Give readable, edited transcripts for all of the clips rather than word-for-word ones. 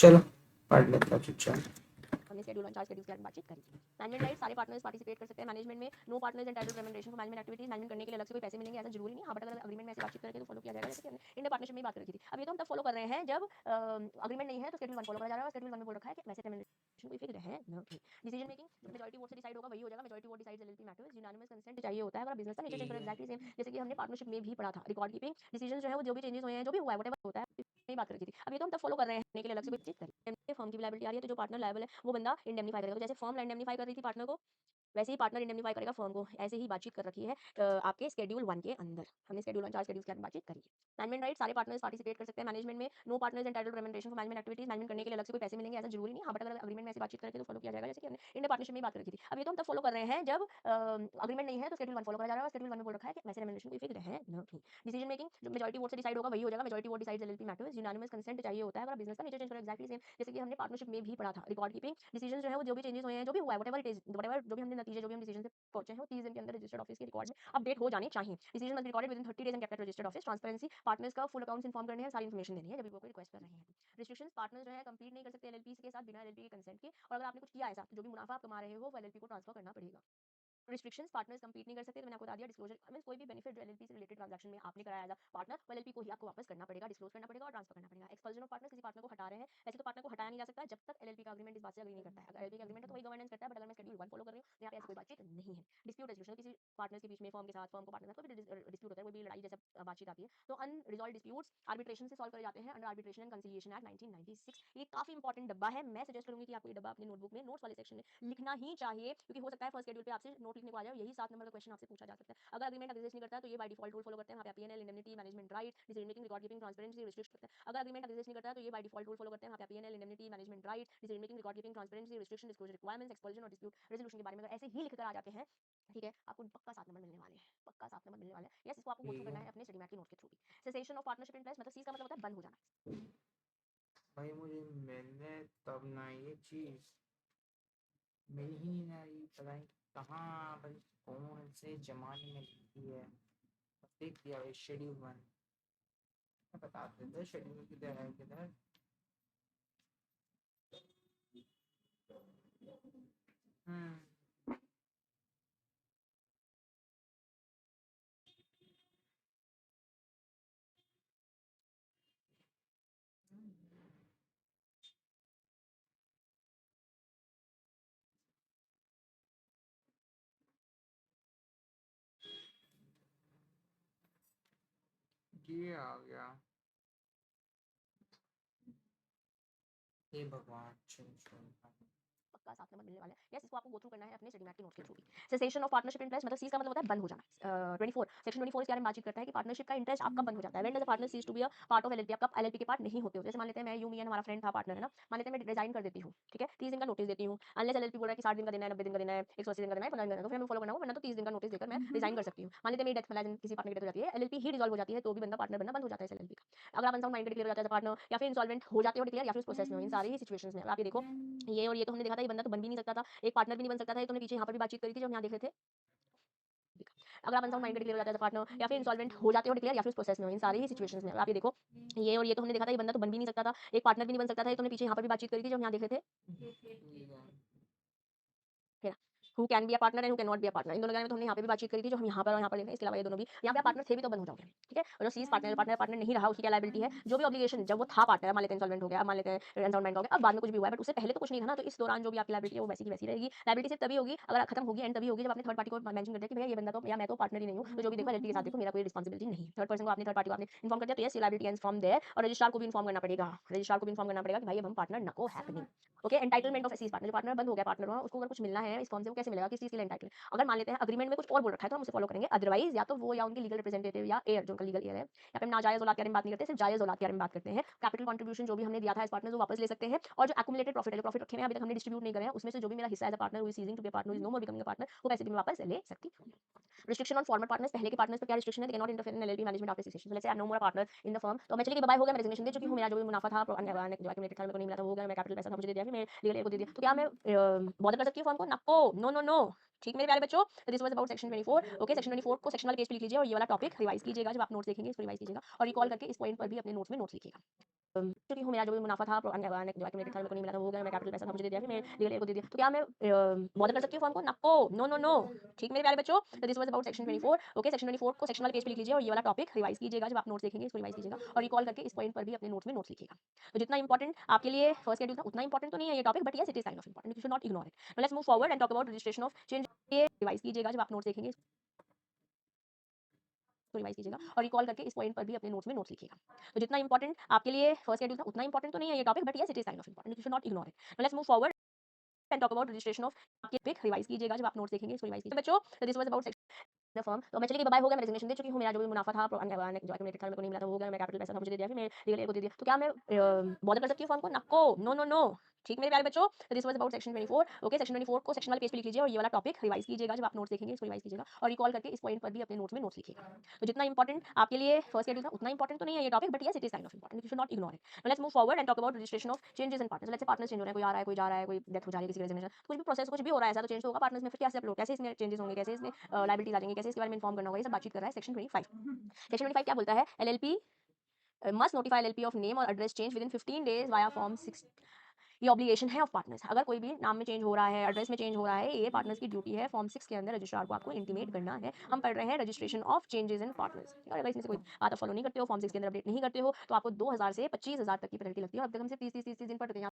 चलो पढ़ लेता हूँ चुपचाप। हमने शेड्यूल ऑन चार्ज शेड्यूल के बारे में बातचीत करी थी। मैनेजमेंट राइट, सारे पार्टनर्स पार्टिसिपेट कर सकते हैं मैनेजमेंट में। No partners entitled remuneration for management activities, management करने के लिए अलग से कोई पैसे मिलेंगे ऐसा जरूरी नहीं। हाँ, बट अगर अग्रीमेंट में ऐसे बातचीत करके तो फॉलो किया जाएगा, जैसे कि हमने इंडिया पार्टनरशिप में बात करी थी। अब ये तो हम तब फॉलो कर रहे हैं जब अग्रीमेंट नहीं है, तो शेड्यूल 1 फॉलो करा जा रहा है। शेड्यूल 1 में बोल रखा है कि वैसे रेम्युनरेशन कोई फिक्स है नहीं। डिसीजन मेकिंग जो मेजॉरिटी वोट से डिसाइड होगा वही हो जाएगा। Majority vote decides LLP matters, unanimous consent चाहिए होता है अगर बिजनेस का नेचर चेंज करो। एक्जेक्टली सेम जैसे कि हमने पार्टनरशिप में भी पढ़ा था। रिकॉर्ड कीपिंग डिसीजन जो है वो जो भी चेंजेस हुए हैं, जो भी हुआ है, व्हाटएवर होता है, नहीं बात करी थी। अब ये तो हम तब फॉलो कर रहे हैं के लिए अलग से कोई चीज करें। फर्म की लायबिलिटी आ रही है तो जो पार्टनर लायबल है वो बंदा इंडेमनीफाई करेगा। तो जैसे फर्म इंडेमनीफाई कर रही थी पार्टनर को, वैसे ही पार्टनर इंडेमनीफाई करेगा फर्म को। ऐसे ही बातचीत कर रखी है आपके शेड्यूल 1 के अंदर। हमने शेड्यूल 1 4 शेड्यूल्स के बारे में बातचीत करी है। मैनेजमेंट राइट, सारे पार्टनर्स पार्टिसिपेट कर सकते हैं मैनेजमेंट में। No partners entitled remuneration for management activities, management करने के लिए अलग से कोई पैसे मिलेंगे ऐसा जरूरी नहीं। हाँ, बट अगर अग्रीमेंट में ऐसे बातचीत करके तो फॉलो किया जाएगा, जैसे कि हमने इंडिया पार्टनरशिप में बात करी थी। अब ये तो हम तब फॉलो कर रहे हैं जब अग्रीमेंट नहीं है, तो शेड्यूल 1 फॉलो करा जा रहा है। शेड्यूल 1 में बोल रखा है कि वैसे रेम्युनरेशन कोई फिक्स है नहीं। डिसीजन मेकिंग जो मेजॉरिटी वोट से डिसाइड होगा वही हो जाएगा। Majority vote decides LLP matters, unanimous consent चाहिए होता है अगर बिजनेस का नेचर चेंज करो। एक्जेक्टली सेम जैसे कि हमने पार्टनरशिप में भी पढ़ा था। रिकॉर्ड कीपिंग डिसीजन जो है वो जो भी चेंजेस हुए हैं, जो भी हुआ है, व्हाटएवर इट इज, व्हाटएवर जो भी हमने नतीजे, जो भी हम डिसीजन से पहुंचे हैं, वो 30 दिन के अंदर रजिस्टर्ड ऑफिस के रिकॉर्ड में अपडेट हो जाने चाहिए। Decision must be recorded within 30 days and kept at registered office. Transparency, partners का फुल अकाउंट्स इन्फॉर्म करने हैं, सारी इन्फॉर्मेशन देनी है जब भी वो कोई रिक्वेस्ट कर रहे हैं। रिस्ट्रिक्शंस, पार्टनर्स जो है कंप्लीट नहीं कर सकते एलएलपी के साथ बिना एलएलपी के कंसेंट के। और अगर आपने कुछ किया ऐसा तो जो भी मुनाफा आप कमा रहे हो वो एलएलपी को ट्रांसफर करना पड़ेगा। रिस्ट्रिक्शंस, पार्टनर्स कंपीट नहीं कर सकते, तो मैंने आपको बता दिया। डिस्क्लोजर मींस कोई भी बेनिफिट जो एलएलपी से रिलेटेड ट्रांजैक्शन में आपने कराया एज अ पार्टनर, वो एलएलपी को ही आपको वापस करना पड़ेगा, डिस्क्लोज करना पड़ेगा और ट्रांसफर करना पड़ेगा। एक्सपल्जन ऑफ पार्टनर, किसी पार्टनर को हटा रहे हैं, वैसे तो पार्टनर को हटाया नहीं जा सकता जब तक एलएलपी का अग्रीमेंट इस बात से अग्री नहीं करता है। अगर एलएलपी का अग्रीमेंट है तो वही गवर्नेंस करता है, बट अगर मैं शेड्यूल 1 फॉलो कर रही हूं तो यहाँ पे ऐसी कोई बातचीत नहीं है। डिस्प्यूट रेजोल्यूशन, किसी पार्टनर्स के बीच में, फर्म के साथ, फर्म को पार्टनर, कोई भी डिस्प्यूट होता है, कोई भी लड़ाई जैसे बातचीत आती है, तो अनरिजॉल्व डिस्प्यूट्स आर्बिट्रेशन से सॉल्व करे जाते हैं under arbitration and conciliation act 1996। ये काफी इंपॉर्टेंट डब्बा है। मैं सजेस्ट करूंगी कि आपको ये डब्बा अपने नोटबुक में नोट्स वाले सेक्शन में लिखना ही चाहिए, क्योंकि हो सकता है फर्स्ट शेड्यूल पे आपसे नोट लिखने को आ जाए, यही 7 नंबर का क्वेश्चन आपसे पूछा जा सकता है। अगर अग्रीमेंट एग्जिस्ट नहीं करता है तो ये बाय डिफॉल्ट रूल फॉलो करते हैं। वहाँ पे PNL, indemnity, management right, decision making, record keeping, transparency, restrict करते हैं। अगर अग्रीमेंट एग्जिस्ट नहीं करता है तो ये बाय डिफॉल्ट रूल फॉलो करते हैं। वहाँ पे PNL, indemnity, management right, decision making, record keeping, transparency, restriction, disclosure requirements, expulsion और डिस्प्यूट रेजोल्यूशन के बारे में अगर ऐसे ही लिखकर आ जाते हैं, ठीक है, आपको पक्का 7 नंबर मिलने वाले हैं, पक्का 7 नंबर मिलने वाले हैं। यस, इसको आपको गो थ्रू ठीक करना है है अपने स्टडी मैट के नोट के थ्रू भी। Cessation of partnership in place, मतलब सीज का मतलब होता है बंद हो जाना। भाई, मुझे मिलने तब ना ये चीज मिल ही नहीं रही। पता नहीं कहाँ भाई, कौन से जमाने में लिखी है। देख दिया भाई शेड्यूल 1, बता देते शेड्यूल किधर है किधर। हम्म ये आ गया। हे भगवान, चल चल। पक्का 7 नंबर मिलने वाला है। यस, इसको आपको गो थ्रू करना है अपने स्टडी मैट के नोट्स के थ्रू भी। Cessation of partnership in place, मतलब सीज का मतलब होता है बंद हो जाना। 24 सेक्शन 24 इसके बारे में बातचीत करता है कि पार्टनरशिप का इंटरेस्ट आपका बंद हो जाता है when does a partner cease to be a part of LLP. आपका एलएलपी के पार्ट नहीं होते हो। जैसे मान लेते हैं मैं, यू मी एंड हमारा फ्रेंड था, पार्टनर है ना, मान लेते हैं मैं रिजाइन कर देती हूँ, ठीक है, 30 दिन का नोटिस देती हूँ। अनलेस एलएलपी बोल रहा है कि 60 दिन का देना है, 90 दिन का देना है, 180 दिन का देना है, 15 दिन का, तो फिर मैं फॉलो करना होगा, वरना तो 30 दिन का नोटिस देकर मैं रिजाइन कर सकती हूँ। मान लेते हैं मेरी डेथ में किसी पार्टनर की डेथ हो जाती है, एलएलपी ही डिसॉल्व हो जाती है, तो भी बंदा पार्टनर बनना बंद हो जाता है एलएलपी का। अगर आप अनसाउंड माइंड डिक्लेयर हो जाता है पार्टनर, या फिर इंसॉल्वेंट हो जाते हो डिक्लेयर, या फिर उस प्रोसेस में हो, इन सारी ही सिचुएशंस में आप ये देखो, ये और ये तो हमने देखा था, ये बंदा तो बन भी नहीं सकता था, एक पार्टनर भी नहीं बन सकता था। ये तो हमने पीछे यहाँ पर भी बातचीत करी थी जो हम यहाँ देख रहे थे। अगर आप अनसाउंड माइंड डिक्लेयर हो जाता है पार्टनर, या फिर इंसॉल्वेंट हो जाते हो डिक्लेयर, या फिर उस प्रोसेस में हो, इन सारी ही सिचुएशंस में आप ये देखो, ये और ये तो हमने देखा था, ये बंदा तो बन भी नहीं सकता था, एक पार्टनर भी नहीं बन सकता था। ये तो हमने पीछे यहाँ पर भी बातचीत करी थी जो हम यहाँ देख रहे थे। Who can be a partner and who can not be a partner, इन दोनों के बारे में तो हमने यहाँ पे भी बातचीत करी थी जो हम यहाँ पर और यहाँ पर देख रहे हैं। इसके अलावा ये दोनों भी यहाँ पे पार्टनर थे भी तो बंद हो जाओगे, ठीक है। और जो सीज पार्टनर पार्टनर पार्टनर नहीं रहा, उसकी क्या लायबिलिटी है, जो भी ऑब्लिगेशन जब वो था पार्टनर, मान लेते हैं इंसॉल्वेंट हो गया, मान लेते हैं अनसाउंड हो गया, अब बाद में कुछ भी हुआ है, बट उससे पहले तो कुछ नहीं था ना, तो इस दौरान जो भी आपकी लायबिलिटी है वो वैसी की वैसी रहेगी। लायबिलिटी सिर्फ तभी होगी अगर खत्म होगी, एंड तभी होगी जब आपने थर्ड पार्टी को मेंशन कर दिया कि भैया ये बंदा तो, या मैं तो पार्टनर ही नहीं हूँ, तो जो भी देखो एलएलपी के साथ देखो, मेरा कोई रिस्पांसिबिलिटी नहीं है। थर्ड पर्सन को आपने, थर्ड पार्टी को आपने इन्फॉर्म कर दिया, तो yes, liability ends from there. और रजिस्ट्रार को भी इन्फॉर्म करना पड़ेगा, रजिस्ट्रार को भी इन्फॉर्म करना पड़ेगा कि भाई अब हम पार्टनर नको happening. Okay, entitlement of ACs partner, जो पार्टनर बंद हो गया, पार्टनर हुआ, उसको अगर कुछ मिलना है इस फॉर्म से, वो कैसे मिलेगा, किस चीज के लिए एंटाइटल। अगर मान लेते हैं अग्रीमेंट में कुछ और बोल रखा है तो हम उसे फॉलो करेंगे, अदरवाइज या तो वो या उनके लीगल रिप्रेजेंटेटिव या एयर, जो उनका लीगल एयर है, या फिर नाजायज औलाद के बारे में बात नहीं करते, सिर्फ जायज औलाद के बारे में बात करते हैं। कैपिटल कंट्रीब्यूशन जो भी हमने दिया था एज पार्टनर वो वापस ले सकते हैं, और जो एक्युमुलेटेड प्रॉफिट है, जो प्रॉफिट रखे हुए हैं अभी तक हमने डिस्ट्रीब्यूट नहीं करे हैं, उसमें से जो भी मेरा हिस्सा एज अ पार्टनर हुई ceasing to be a partner is no more becoming a partner, वो पैसे भी मैं वापस ले सकती हूँ। रिस्ट्रिक्शन ऑन फॉर्मर पार्टनर्स, पहले के पार्टनर्स पर क्या रिस्ट्रिक्शन है, they can not interfere in LLP management after cessation. Let's say I am no more a partner in the firm, तो मैं चली गई, बाय हो गया, मैं रेजिग्नेशन दे चुकी हूँ, मेरा जो भी मुनाफा था जो एक्युमुलेटेड था मेरे को नहीं मिला था, वो हो गया, मैं कैपिटल पैसा था मुझे दे दिया, फिर मैं लीगल एयर को दे दिया, तो क्या मैं बॉदर कर सकती हूँ फर्म को? नको, नो नो नो। ठीक मेरे प्यारे बच्चों, this was about section 24। Okay, section 24 को सेक्शन वाले पेज पे लिख लीजिए और ये वाला टॉपिक रिवाइज कीजिएगा, जब आप नोट्स देखेंगे इसको रिवाइज कीजिएगा और रिकॉल करके इस पॉइंट पर भी अपने नोट्स में नोट्स लिखिएगा। चुकी हूँ, मेरा जो भी मुनाफा था जो एक्यूमुलेटेड था मेरे को नहीं मिला था वो हो गया, मैं कैपिटल पैसा था मुझे दे दिया, फिर मैं लीगल एड को दे दिया। तो क्या मैं बॉदर कर सकती हूँ फर्म को? नको, नो नो नो। ठीक मेरे प्यारे बच्चों, तो this was about section 24। Okay, section 24 को सेक्शन वाले पेज पे लिख लीजिए और ये वाला टॉपिक रिवाइज कीजिएगा। जब आप नोट्स देखेंगे इसको रिवाइज कीजिएगा और रिकॉल करके इस पॉइंट पर भी अपने नोट्स में नोट्स लिखिएगा। तो जितना इंपॉर्टेंट आपके लिए फर्स्ट शेड्यूल था उतना इंपॉर्टेंट तो नहीं है ये topic, but yes it is kind of important, you should not ignore it. Now let's move forward and talk about registration of change. ये रिवाइज कीजिएगा जब आप नोट्स देखेंगे इसको रिवाइज कीजिएगा और रिकॉल करके इस पॉइंट पर भी अपने नोट्स में नोट्स लिखिएगा। तो जितना इंपॉर्टेंट आपके लिए फर्स्ट शेड्यूल था उतना इंपॉर्टेंट तो नहीं है ये topic, but yes it is kind of important, you should not ignore it. Now let's move forward and talk about registration of आपके पिक रिवाइज कीजिएगा जब आप नोट्स देखेंगे इसको रिवाइज कीजिएगा बच्चों। तो this was about the firm. तो मैं चलिए बाय हो गया, मैं रेजिग्नेशन दे चुकी हूँ, मेरा जो भी मुनाफा था जो एक्यूमुलेटेड था मेरे को नहीं मिला था वो हो गया, मैं कैपिटल पैसा था मुझे दे दिया, फिर मैं लीगल एड को दे दिया। तो क्या मैं बॉदर कर सकती हूँ फर्म को? नको, नो नो नो। ठीक मेरे प्यारे बच्चों, तो this was about section 24। Okay, section 24 को सेक्शन वाले पेज पे लिख लीजिए और ये वाला टॉपिक रिवाइज कीजिएगा जब आप नोट्स देखेंगे इसको रिवाइज कीजिएगा और रिकॉल करके इस पॉइंट पर भी अपने नोट्स में नोट्स लिखिएगा। तो जितना इंपॉर्टेंट आपके लिए फर्स्ट शेड्यूल था उतना इंपॉर्टेंट तो नहीं है ये topic, but yes it is kind of important, you should not ignore it. Now let's move forward and talk about registration of changes in partners. Let's say partners change हो रहे हैं, कोई आ रहा है कोई जा रहा है, कोई डेथ हो जा रही है किसी रेजिग्नेशन, कुछ भी प्रोसेस कुछ भी हो रहा है ऐसा तो चेंज तो होगा पार्टनर्स में। फिर कैसे अपलोड, कैसे इसमें चेंजेस होंगे, कैसे इसमें लायबिलिटीज आ जाएंगी, कैसे इसके बारे में इन्फॉर्म करना होगा, ये सब बातचीत कर रहा है सेक्शन 25। सेक्शन 25 क्या बोलता है? LLP must notify LLP of name और address change within 15 days via form 6। ये ऑब्लिगेशन है ऑफ पार्टनर्स। अगर कोई भी नाम में चेंज हो रहा है, एड्रेस में चेंज हो रहा है, ये पार्टनर्स की ड्यूटी है फॉर्म 6 के अंदर रजिस्ट्रार को आपको इंटीमेट करना है। हम पढ़ रहे हैं registration of changes in partners. और अगर इसमें से कोई बात फॉलो नहीं करते हो, फॉर्म 6 के अंदर अपडेट नहीं करते हो, तो आपको 2000 से 25000 तक की पेनल्टी लगती है। और अब तक हम सिर्फ 30 दिन पढ़ रहे हैं।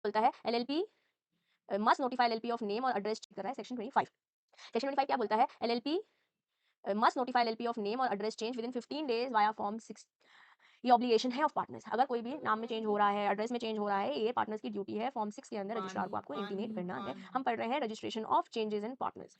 बोलता है LLP must notify LLP of name और एड्रेस कर रहा है सेक्शन 25। सेक्शन 25 क्या बोलता है? LLP must notify LLP of name और address change within 15 days via form 6। ये ऑब्लिगेशन है ऑफ पार्टनर्स। अगर कोई भी नाम में चेंज हो रहा है, एड्रेस में चेंज हो रहा है, ये पार्टनर्स की ड्यूटी है फॉर्म 6 के अंदर रजिस्ट्रार को आपको इंटीमेट करना है। हम पढ़ रहे हैं registration of changes in partners.